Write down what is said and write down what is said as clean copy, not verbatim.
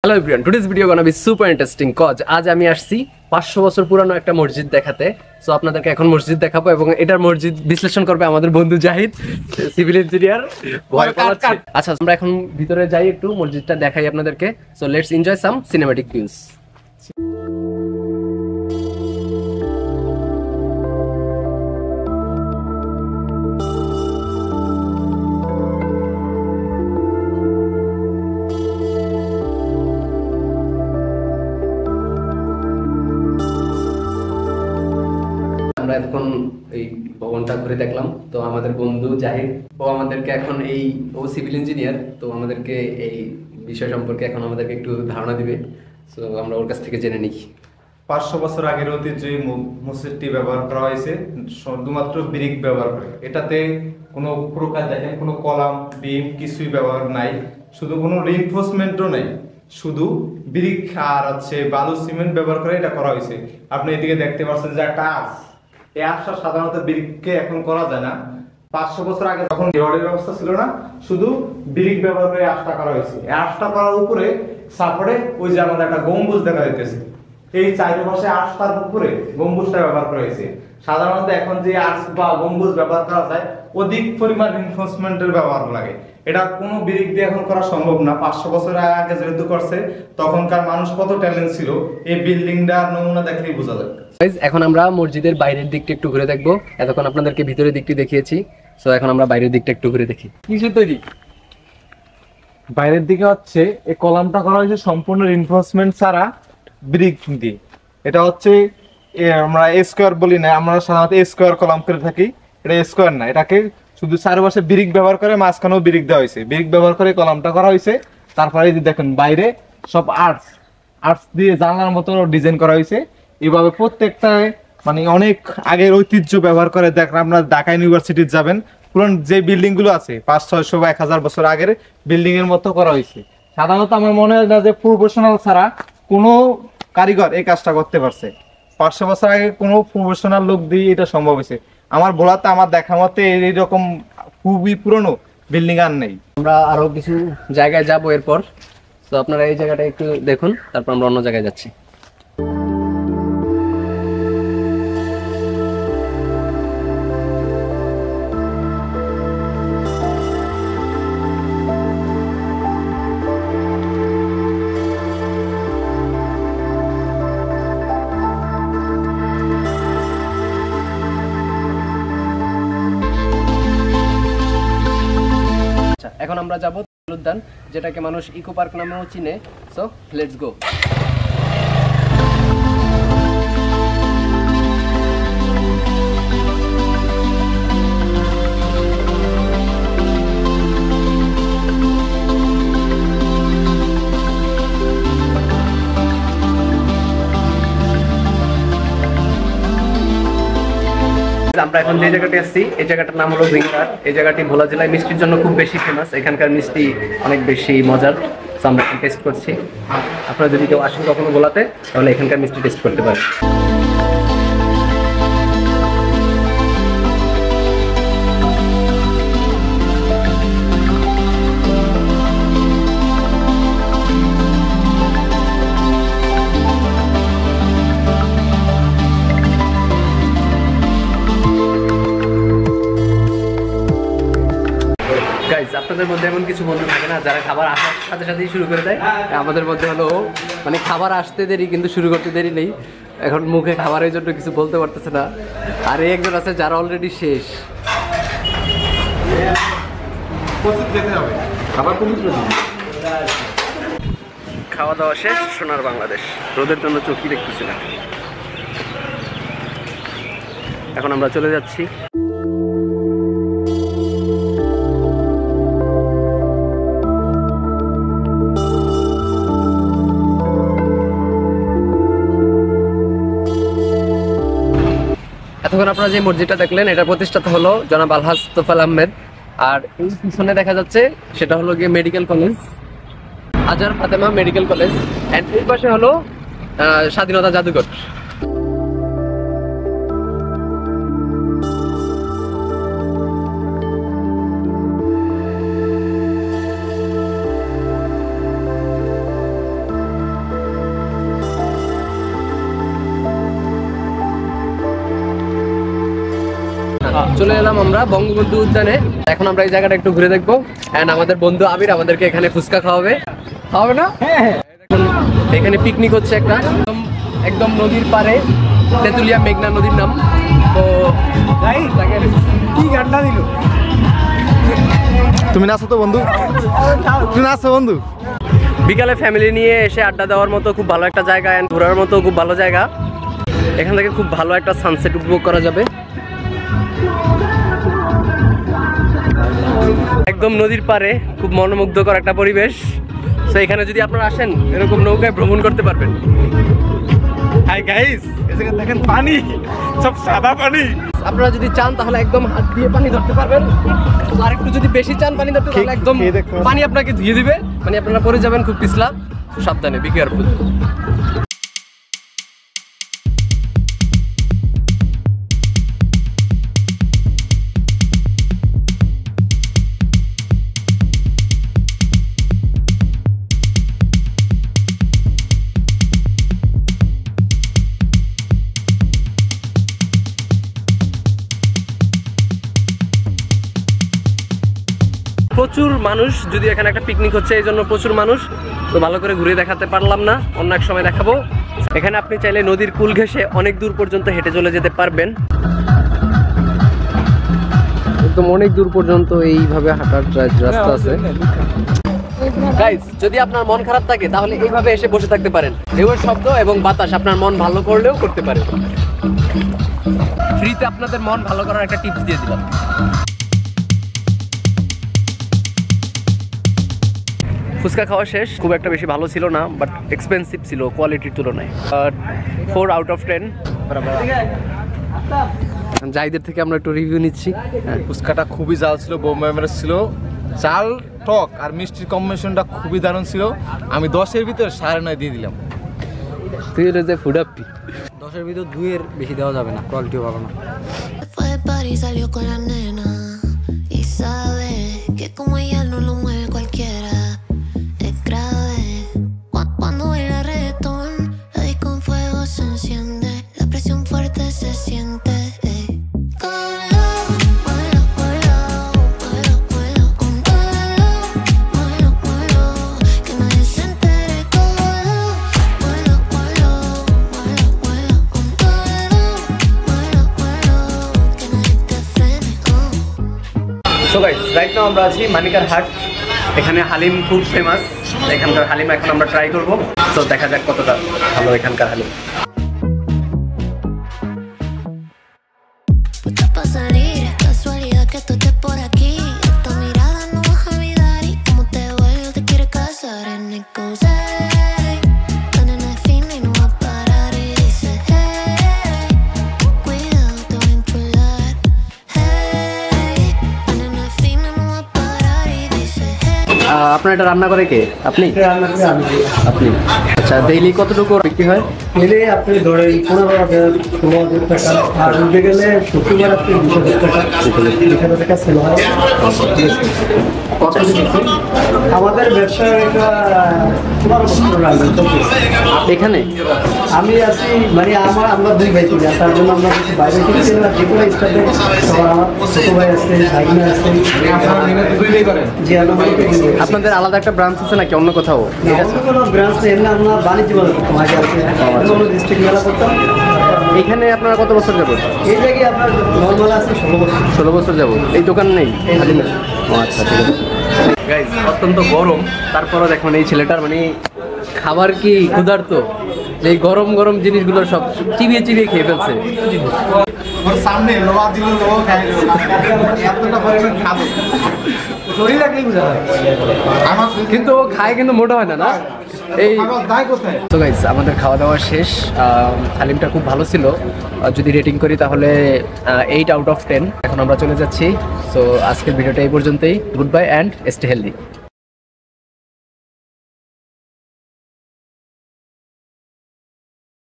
Hello everyone, today's video gonna be super interesting cause আজ আমি আসছি 500 বছর পুরানো একটা মসজিদ দেখাতে। সো আপনাদেরকে এখন মসজিদ দেখাবো এবং এটার মসজিদ বিশ্লেষণ করবে আমাদের বন্ধু জাহিদ, সিভিল ইঞ্জিনিয়ার। ভয় পাচ্ছি। আচ্ছা, আমরা এখন ভিতরে যাই, একটু মসজিদটা দেখাই আপনাদেরকে। So let's enjoy some cinematic views. আমরা এখন এই ভবনটা ঘুরে দেখলাম। তো আমাদের বন্ধু জাহিদ আমাদেরকে এখন ও সিভিল ইঞ্জিনিয়ার, তো আমাদেরকে এই বিষয় সম্পর্কে এখন আমাদেরকে একটু ধারণা দিবে। সো আমরা ওর কাছ থেকে জেনে নিই। 500 বছর আগের ঐতিহ্যে মসজিদটি ব্যবহার করা হয়েছে শুধুমাত্র ব্রিক ব্যবহার করে। এটাতে কোনো প্রকার দেখেন কোনো কলাম বিম কিছুই ব্যবহার নাই, শুধু কোনো রিইনফোর্সমেন্টও নাই, শুধু ব্রিক আর বালু সিমেন্ট ব্যবহার করে এটা করা হয়েছে। আপনি এদিকে দেখতে পাচ্ছেন যে একটা আর্চ, এই আর্চটা সাধারণত ব্রিককে এখন করা যায় না। 500 বছর আগে যখন রডের ব্যবস্থা ছিল না, শুধু ব্রিক ব্যবহার করে আর্চটা করা হয়েছে। এই আর্চটা করার উপরে সাপোর্টে ওই যে আমাদের একটা গম্বুজ দেখা যাইতেছে, এই চারিপাশে আর্চটার উপরে গম্বুজটা ব্যবহার করা হয়েছে। সাধারণত এখন যে আর্চ বা গম্বুজ ব্যবহার করা যায় অধিক পরিমাণ রিইনফোর্সমেন্টের ব্যবহার লাগে, এটা কোনো ব্রিক দিয়ে এখন করা সম্ভব না। 500 বছর আগে যেহেতু করছে, তখনকার মানুষ কত ট্যালেন্ট ছিল এই বিল্ডিংটার নমুনা দেখলেই বোঝা যায়। এখন আমরা মসজিদের বাইরের দিকটা একটু ঘুরে দেখবো। এতক্ষণ আপনাদেরকে ভিতরের দিকটি দেখিয়েছি। সো এখন আমরা বাইরের দিকটা একটু ঘুরে দেখি। কিসের তৈরি? বাইরের দিকে এই কলামটা করা হয়েছে সম্পূর্ণ রিইনফোর্সমেন্ট ছাড়া ব্রিক দিয়ে। এটা আমরা স্কোয়ার বলি না, আমরা সাধারণত স্কোয়ার কলাম করে থাকি, এটা স্কোয়ার না, এটাকে শুধু চারপাশে ব্রিক ব্যবহার করে মাঝখানেও ব্রিক দেওয়া হয়েছে। ব্রিক ব্যবহার করে কলামটা করা হয়েছে। তারপরে দেখেন বাইরে সব আর্টস দিয়ে জানলার মতো ডিজাইন করা হয়েছে। এইভাবে প্রত্যেকটা অনেক আগের ঐতিহ্য ব্যবহার করে। দেখেন আপনার ঢাকা ইউনিভার্সিটি যাবেন, পুরনো যে বিল্ডিং গুলো আছে 500-600 বা 1000 বছর আগের বিল্ডিং এর মতো করা হয়েছে। সাধারণত আমার মনে হয় না যে প্রফেশনাল ছাড়া কোনো কারিগর এই কাজটা করতে পারছে। 500 বছর আগে কোনো প্রফেশনাল লোক দিয়ে এটা সম্ভব হয়েছে। আমার বলাতে, আমার দেখা মতে এইরকম খুবই পুরনো বিল্ডিং আর নেই। আমরা আরো কিছু জায়গায় যাবো এরপর। তো আপনারা এই জায়গাটা একটু দেখুন, তারপর আমরা অন্য জায়গায় যাচ্ছি। এখন আমরা যাব উদ্যান, যেটাকে মানুষ ইকো পার্ক নামেও চিনে। So let's go. আমরা এখন যে জায়গাটি আসছি, এই জায়গাটার নাম হলো ভিংকার। এই জায়গাটি ভোলা জেলায় মিষ্টির জন্য খুব বেশি ফেমাস। এখানকার মিষ্টি অনেক বেশি মজার। আমরা এখন টেস্ট করছি। আপনারা যদি কেউ আসেন কখনো ভোলাতে, তাহলে এখানকার মিষ্টি টেস্ট করতে পারেন। আপনাদের মধ্যে এমন কিছু বন্ধু থাকে না যারা খাবার আসার সাথে সাথেই শুরু করে দেয়? আমাদের মধ্যে হলো খাবার আসতে দেরি কিন্তু শুরু করতে দেরি নেই। এখন মুখে খাবারের জন্য কিছু বলতে পারতেছে না। আর এই একজন আছে যারা অলরেডি শেষ। খাওয়া দাওয়া শেষ, সোনার বাংলাদেশ। রোদের জন্য চোখই দেখতেছি না। এখন আমরা চলে যাচ্ছি। এতক্ষণ আপনারা যে মসজিদটা দেখলেন, এটা প্রতিষ্ঠাতা হলো জনাব আলহাজ তোফায়েল আহমেদ। আর এই পিছনে দেখা যাচ্ছে সেটা হলো গিয়ে medical college, Azhar Fatema medical college. And এই পাশে হলো স্বাধীনতা জাদুঘর। চলে এলাম আমরা বঙ্গবন্ধু উদ্যানে। এখন আমরা এই জায়গাটা একটু ঘুরে দেখবো। এন্ড আমাদের বন্ধু আবির আমাদেরকে এখানে ফুচকা খাওয়াবে না? হ্যাঁ। এখানে পিকনিক হচ্ছে একটা, একদম নদীর পাড়ে, তেতুলিয়া মেঘনা নদীর নাম। তো কি গানটা দিল? তুমি নাচো তো বন্ধু, তুমি নাচো বন্ধু। বিকালে ফ্যামিলি নিয়ে এসে আড্ডা দেওয়ার মতো খুব ভালো একটা জায়গা, এন্ড ঘোরার মতো খুব ভালো জায়গা। এখান থেকে খুব ভালো একটা সানসেট উপভোগ করা যাবে, একদম নদীর পাড়ে, খুব মনোমুগ্ধকর একটা পরিবেশ। তো এখানে যদি আপনারা আসেন এরকম নৌকায় ভ্রমণ করতে পারবেন। হাই গাইস, এখানে দেখেন পানি, সব সাদা পানি। আপনারা যদি চান তাহলে একদম হাত দিয়ে পানি ধরতে পারবেন, আর একটু যদি বেশি চান পানি ধরতে তাহলে একদম পানি আপনাকে ধুয়ে দিবে, মানে আপনারা পড়ে যাবেন খুব পিছলা। সাবধানে, বি কেয়ারফুল। প্রচুর মানুষ, যদি এখানে একটা পিকনিক হচ্ছে এই জন্য প্রচুর মানুষ, তো ভালো করে ঘুরে দেখাতে পারলাম না, অন্য এক সময় দেখাবো। এখানে আপনি চাইলে নদীর কুল ঘেঁষে অনেক দূর পর্যন্ত হেঁটে চলে যেতে পারবেন, একদম অনেক দূর পর্যন্ত এইভাবে হাঁটার রাস্তা আছে। গাইস, যদি আপনার মন খারাপ থাকে তাহলে এইভাবে এসে বসে থাকতে পারেন, ঢেউয়ের শব্দ এবং বাতাস আপনার মন ভালো করলেও করতে পারে। ফ্রিতে আপনাদের মন ভালো করার একটা টিপস দিয়ে দিলাম। ফুচকা খাওয়া শেষ, খুব একটা বেশি ভালো ছিল না, বাট এক্সপেন্সিভ ছিল কোয়ালিটির তুলনায়। 4 out of 10। জাহিদের থেকে আমরা একটু রিভিউ নিচ্ছি। ফুচকাটা খুবই জাল ছিল, বোম্বে মেরে ছিল, চাল টক আর মিষ্টির কম্বিনেশনটা খুবই দারুণ ছিল। আমি 10-এর ভিতর 9.5 দিয়ে দিলাম। তুই যে ফুড আপি 10-এর ভিতর 2-এর বেশি দেওয়া যাবে না, কোয়ালিটিও ভালো না। সো গাইস, রাইট নাও আমরা আছি মানিকার হাট। এখানে হালিম খুব ফেমাস, এখানকার হালিম এখন আমরা ট্রাই করবো। তো দেখা যাক কতটা ভালো এখানকার হালিম। আপনার এটা রান্না করে কে? আপনি? আপনি? আচ্ছা, ডেইলি কতটুকু বিক্রি হয়? এলে আপনি ধরেন 15,000 টাকা, আর উঠে গেলে শুক্রবার আপনি 20,000 টাকা, 20,000 টাকা সেল হয়। আমাদের ব্যবসার এটা 12 বছর রান্না চলতেছে এখানে। আমি আছি, মানে আমরা 2 ভাই করি, তার জন্য আমরা কিছু বাইরে থেকে যে কোনো স্টাফে, আমার ছোট ভাই আছে, ভাইনা আছে। জি, আপনাদের আলাদা একটা ব্রাঞ্চ আছে নাকি অন্য কোথাও? কোনো ব্রাঞ্চ নেই, এমনি আমরা বাণিজ্য মেলা করতাম আগে, আছে ডিস্ট্রিক্ট মেলা করতাম। এখানে আপনারা কত বছর যাবত? এই জায়গায় আপনার নর্মাল আছে 16 বছর। 16 বছর যাবত এই দোকান নেই হালিমের? আচ্ছা, ঠিক আছে। গাইস, অত্যন্ত গরম, তারপরও দেখুন এই ছেলেটার মানে খাবার কি ক্ষুধার্ত, যে এই গরম গরম জিনিসগুলো সব চিবিয়ে চিবিয়ে খেয়ে ফেলছে। সামনে লোহা দিল, লোহা খাই এতটা পরিমাণ খাবো শরীর রাখলেই বুঝা যায়। কিন্তু ও খায় কিন্তু মোটা হয় না, না? এই তো গাইস, আমাদের খাওয়া দাওয়া শেষ। হালিমটা খুব ভালো ছিল, যদি রেটিং করি তাহলে 8 out of 10। এখন আমরা চলে যাচ্ছি। সো আজকের ভিডিওটা এই পর্যন্তই। Good bye and stay healthy.